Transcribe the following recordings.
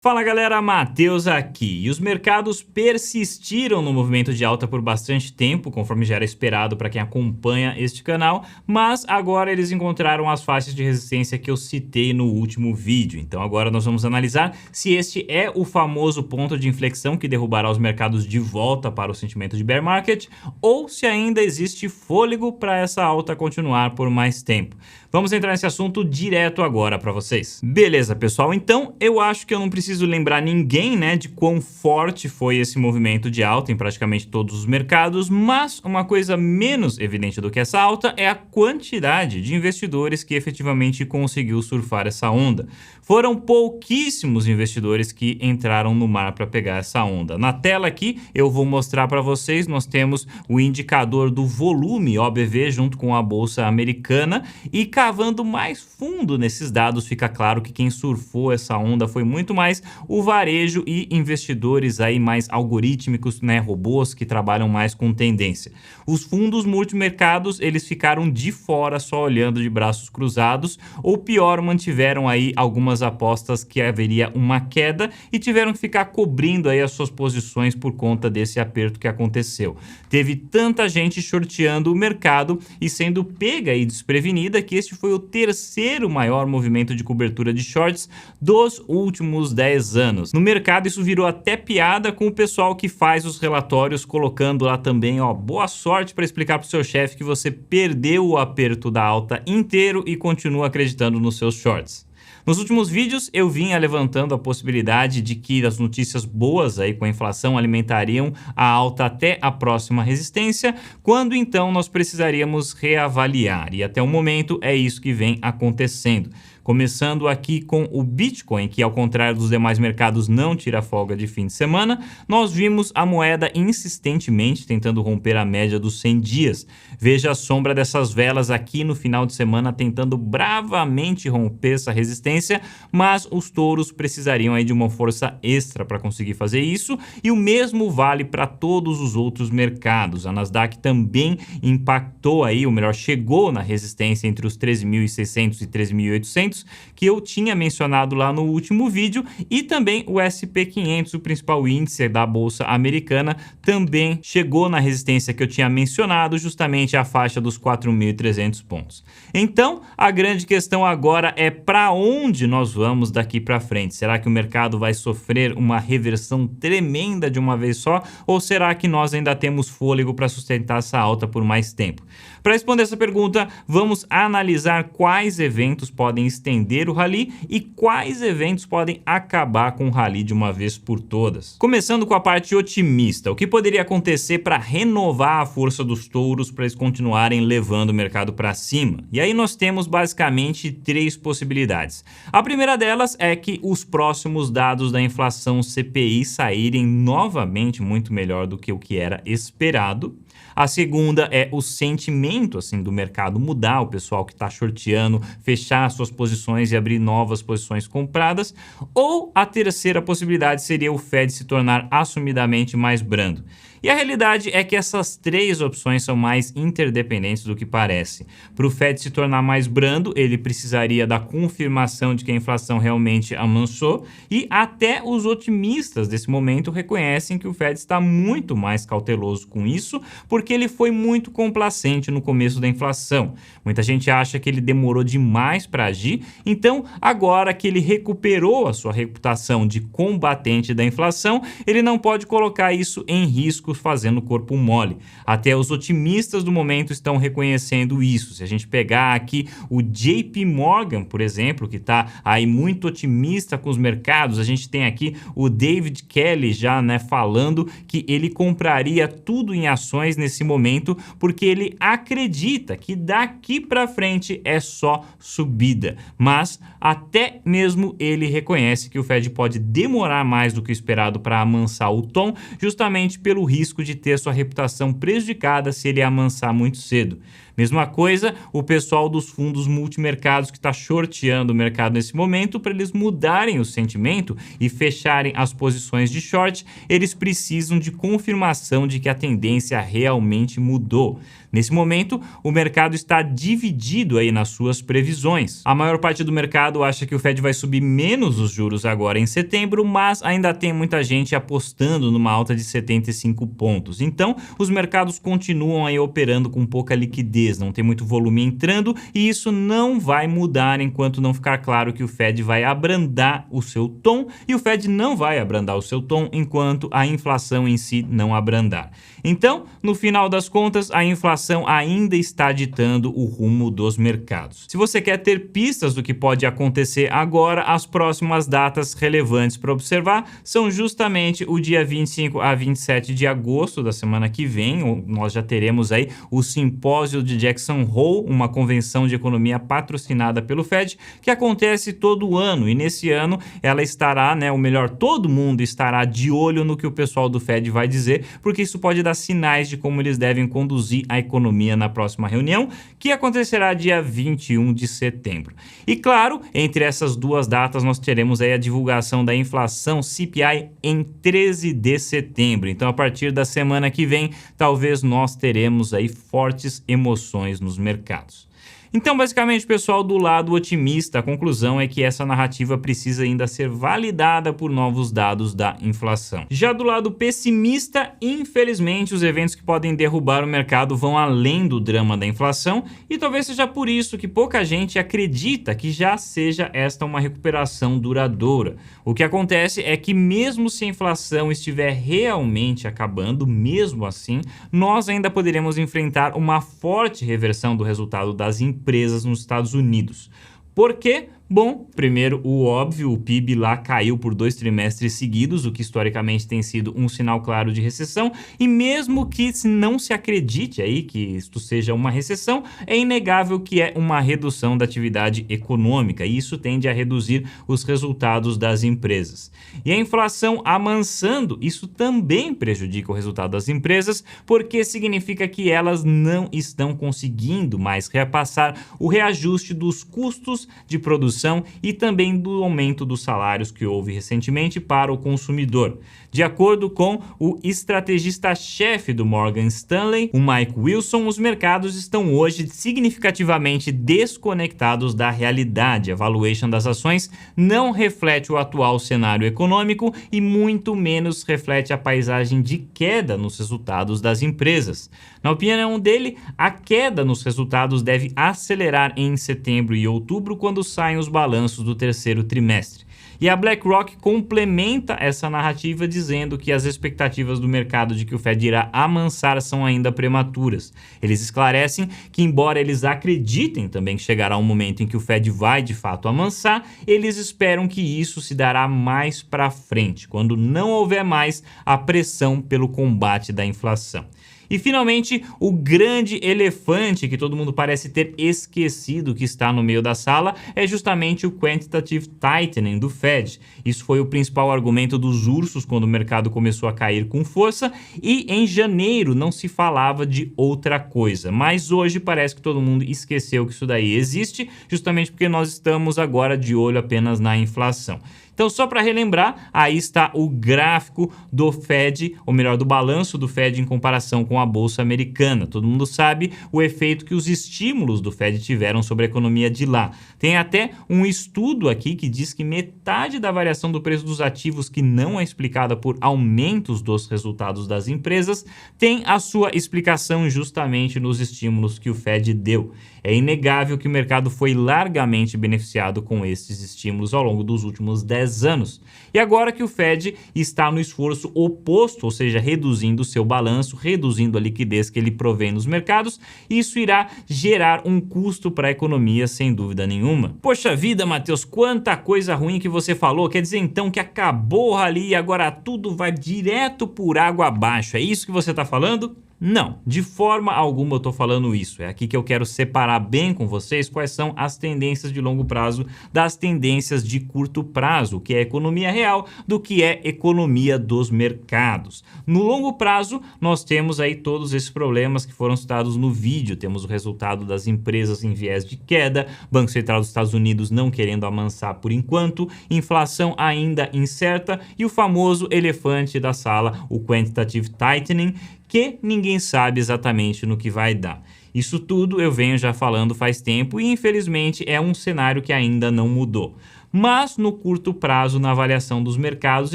Fala galera, Matheus aqui. E os mercados persistiram no movimento de alta por bastante tempo, conforme já era esperado para quem acompanha este canal, mas agora eles encontraram as faixas de resistência que eu citei no último vídeo. Então agora nós vamos analisar se este é o famoso ponto de inflexão que derrubará os mercados de volta para o sentimento de bear market, ou se ainda existe fôlego para essa alta continuar por mais tempo. Vamos entrar nesse assunto direto agora para vocês. Beleza, pessoal? Então eu acho que eu não preciso lembrar ninguém, né, de quão forte foi esse movimento de alta em praticamente todos os mercados, mas uma coisa menos evidente do que essa alta é a quantidade de investidores que efetivamente conseguiu surfar essa onda. Foram pouquíssimos investidores que entraram no mar para pegar essa onda. Na tela aqui eu vou mostrar para vocês, nós temos o indicador do volume OBV junto com a bolsa americana e cavando mais fundo nesses dados fica claro que quem surfou essa onda foi muito mais o varejo e investidores aí mais algorítmicos, né, robôs que trabalham mais com tendência. Os fundos multimercados, eles ficaram de fora só olhando de braços cruzados, ou pior, mantiveram aí algumas apostas que haveria uma queda e tiveram que ficar cobrindo aí as suas posições por conta desse aperto que aconteceu. Teve tanta gente shorteando o mercado e sendo pega e desprevenida que este foi o terceiro maior movimento de cobertura de shorts dos últimos 10 anos. No mercado isso virou até piada com o pessoal que faz os relatórios, colocando lá também, ó, boa sorte para explicar para o seu chefe que você perdeu o aperto da alta inteiro e continua acreditando nos seus shorts. Nos últimos vídeos eu vinha levantando a possibilidade de que as notícias boas aí com a inflação alimentariam a alta até a próxima resistência, quando então nós precisaríamos reavaliar, e até o momento é isso que vem acontecendo. Começando aqui com o Bitcoin, que ao contrário dos demais mercados não tira folga de fim de semana, nós vimos a moeda insistentemente tentando romper a média dos 100 dias. Veja a sombra dessas velas aqui no final de semana tentando bravamente romper essa resistência, mas os touros precisariam aí de uma força extra para conseguir fazer isso, e o mesmo vale para todos os outros mercados. A Nasdaq também impactou aí, ou melhor, chegou na resistência entre os 13.600 e 13.800, que eu tinha mencionado lá no último vídeo, e também o SP500, o principal índice da bolsa americana, também chegou na resistência que eu tinha mencionado, justamente a faixa dos 4.300 pontos. Então, a grande questão agora é para onde nós vamos daqui para frente? Será que o mercado vai sofrer uma reversão tremenda de uma vez só, ou será que nós ainda temos fôlego para sustentar essa alta por mais tempo? Para responder essa pergunta, vamos analisar quais eventos podem estender o rally e quais eventos podem acabar com o rally de uma vez por todas. Começando com a parte otimista, o que poderia acontecer para renovar a força dos touros para eles continuarem levando o mercado para cima? E aí nós temos basicamente três possibilidades. A primeira delas é que os próximos dados da inflação CPI saírem novamente muito melhor do que o que era esperado. A segunda é o sentimento assim, do mercado mudar, o pessoal que está shorteando, fechar suas posições e abrir novas posições compradas. Ou a terceira possibilidade seria o Fed se tornar assumidamente mais brando. E a realidade é que essas três opções são mais interdependentes do que parece. Para o Fed se tornar mais brando, ele precisaria da confirmação de que a inflação realmente amansou, e até os otimistas desse momento reconhecem que o Fed está muito mais cauteloso com isso, porque ele foi muito complacente no começo da inflação. Muita gente acha que ele demorou demais para agir, então agora que ele recuperou a sua reputação de combatente da inflação, ele não pode colocar isso em risco fazendo corpo mole. Até os otimistas do momento estão reconhecendo isso. Se a gente pegar aqui o JP Morgan, por exemplo, que está aí muito otimista com os mercados, a gente tem aqui o David Kelly já, né, falando que ele compraria tudo em ações nesse momento, porque ele acredita que daqui para frente é só subida. Mas até mesmo ele reconhece que o Fed pode demorar mais do que o esperado para amansar o tom, justamente pelo risco risco de ter sua reputação prejudicada se ele amansar muito cedo. Mesma coisa, o pessoal dos fundos multimercados que está shorteando o mercado nesse momento, para eles mudarem o sentimento e fecharem as posições de short, eles precisam de confirmação de que a tendência realmente mudou. Nesse momento, o mercado está dividido aí nas suas previsões. A maior parte do mercado acha que o Fed vai subir menos os juros agora em setembro, mas ainda tem muita gente apostando numa alta de 75 pontos. Então, os mercados continuam aí operando com pouca liquidez, não tem muito volume entrando e isso não vai mudar enquanto não ficar claro que o Fed vai abrandar o seu tom, e o Fed não vai abrandar o seu tom enquanto a inflação em si não abrandar. Então, no final das contas, a inflação ainda está ditando o rumo dos mercados. Se você quer ter pistas do que pode acontecer agora, as próximas datas relevantes para observar são justamente o dia 25 a 27 de agosto da semana que vem. Nós já teremos aí o simpósio de Jackson Hole, uma convenção de economia patrocinada pelo Fed, que acontece todo ano, e nesse ano ela estará, ou melhor, todo mundo estará de olho no que o pessoal do Fed vai dizer, porque isso pode dar sinais de como eles devem conduzir a economia na próxima reunião, que acontecerá dia 21 de setembro. E claro, entre essas duas datas nós teremos aí a divulgação da inflação CPI em 13 de setembro. Então, a partir da semana que vem, talvez nós teremos aí fortes emoções nos mercados. Então, basicamente, pessoal, do lado otimista, a conclusão é que essa narrativa precisa ainda ser validada por novos dados da inflação. Já do lado pessimista, infelizmente, os eventos que podem derrubar o mercado vão além do drama da inflação, e talvez seja por isso que pouca gente acredita que já seja esta uma recuperação duradoura. O que acontece é que mesmo se a inflação estiver realmente acabando, mesmo assim, nós ainda poderemos enfrentar uma forte reversão do resultado das empresas nos Estados Unidos. Por quê? Bom, primeiro, o óbvio, o PIB lá caiu por 2 trimestres seguidos, o que historicamente tem sido um sinal claro de recessão, e mesmo que não se acredite aí que isto seja uma recessão, é inegável que é uma redução da atividade econômica, e isso tende a reduzir os resultados das empresas. E a inflação amansando, isso também prejudica o resultado das empresas, porque significa que elas não estão conseguindo mais repassar o reajuste dos custos de produção e também do aumento dos salários que houve recentemente para o consumidor. De acordo com o estrategista-chefe do Morgan Stanley, o Mike Wilson, os mercados estão hoje significativamente desconectados da realidade. A valuation das ações não reflete o atual cenário econômico e muito menos reflete a paisagem de queda nos resultados das empresas. Na opinião dele, a queda nos resultados deve acelerar em setembro e outubro, quando saem os balanços do terceiro trimestre. E a BlackRock complementa essa narrativa dizendo que as expectativas do mercado de que o Fed irá amansar são ainda prematuras. Eles esclarecem que, embora eles acreditem também que chegará um momento em que o Fed vai de fato amansar, eles esperam que isso se dará mais para frente, quando não houver mais a pressão pelo combate da inflação. E finalmente, o grande elefante que todo mundo parece ter esquecido que está no meio da sala é justamente o quantitative tightening do Fed. Isso foi o principal argumento dos ursos quando o mercado começou a cair com força, e em janeiro não se falava de outra coisa. Mas hoje parece que todo mundo esqueceu que isso daí existe, justamente porque nós estamos agora de olho apenas na inflação. Então, só para relembrar, aí está o gráfico do Fed, ou melhor, do balanço do Fed em comparação com a Bolsa Americana. Todo mundo sabe o efeito que os estímulos do Fed tiveram sobre a economia de lá. Tem até um estudo aqui que diz que metade da variação do preço dos ativos, que não é explicada por aumentos dos resultados das empresas, tem a sua explicação justamente nos estímulos que o Fed deu. É inegável que o mercado foi largamente beneficiado com esses estímulos ao longo dos últimos 10 anos. E agora que o Fed está no esforço oposto, ou seja, reduzindo o seu balanço, reduzindo a liquidez que ele provém nos mercados, isso irá gerar um custo para a economia, sem dúvida nenhuma. Poxa vida, Matheus, quanta coisa ruim que você falou. Quer dizer então que acabou ali e agora tudo vai direto por água abaixo. É isso que você está falando? Não, de forma alguma eu estou falando isso. É aqui que eu quero separar bem com vocês quais são as tendências de longo prazo das tendências de curto prazo, o que é economia real do que é economia dos mercados. No longo prazo, nós temos aí todos esses problemas que foram citados no vídeo. Temos o resultado das empresas em viés de queda, Banco Central dos Estados Unidos não querendo amansar por enquanto, inflação ainda incerta e o famoso elefante da sala, o quantitative tightening, que ninguém sabe exatamente no que vai dar. Isso tudo eu venho já falando faz tempo e infelizmente é um cenário que ainda não mudou. Mas no curto prazo, na avaliação dos mercados,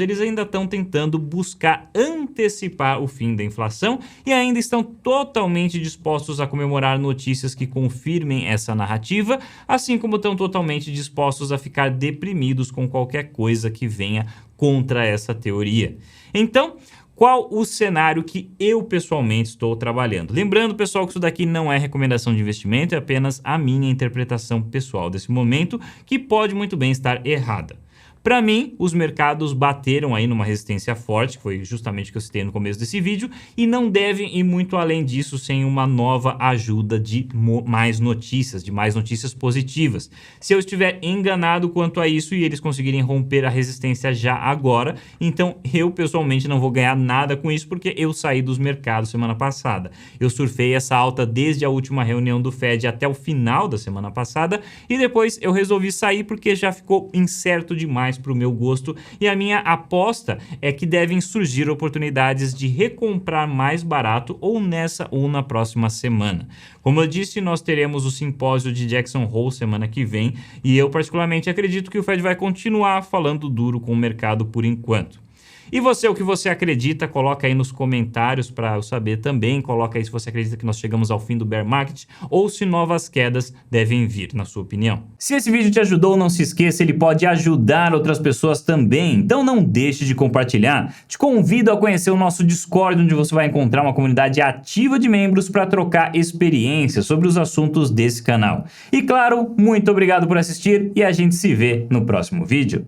eles ainda estão tentando buscar antecipar o fim da inflação e ainda estão totalmente dispostos a comemorar notícias que confirmem essa narrativa, assim como estão totalmente dispostos a ficar deprimidos com qualquer coisa que venha contra essa teoria. Então, qual o cenário que eu pessoalmente estou trabalhando? Lembrando, pessoal, que isso daqui não é recomendação de investimento, é apenas a minha interpretação pessoal desse momento, que pode muito bem estar errada. Para mim, os mercados bateram aí numa resistência forte, que foi justamente o que eu citei no começo desse vídeo, e não devem ir muito além disso sem uma nova ajuda de mais notícias positivas. Se eu estiver enganado quanto a isso e eles conseguirem romper a resistência já agora, então eu pessoalmente não vou ganhar nada com isso porque eu saí dos mercados semana passada. Eu surfei essa alta desde a última reunião do Fed até o final da semana passada e depois eu resolvi sair porque já ficou incerto demais para o meu gosto e a minha aposta é que devem surgir oportunidades de recomprar mais barato ou nessa ou na próxima semana. Como eu disse, nós teremos o simpósio de Jackson Hole semana que vem e eu particularmente acredito que o Fed vai continuar falando duro com o mercado por enquanto. E você, o que você acredita? Coloca aí nos comentários para eu saber também. Coloca aí se você acredita que nós chegamos ao fim do bear market ou se novas quedas devem vir, na sua opinião. Se esse vídeo te ajudou, não se esqueça, ele pode ajudar outras pessoas também. Então não deixe de compartilhar. Te convido a conhecer o nosso Discord, onde você vai encontrar uma comunidade ativa de membros para trocar experiências sobre os assuntos desse canal. E claro, muito obrigado por assistir e a gente se vê no próximo vídeo.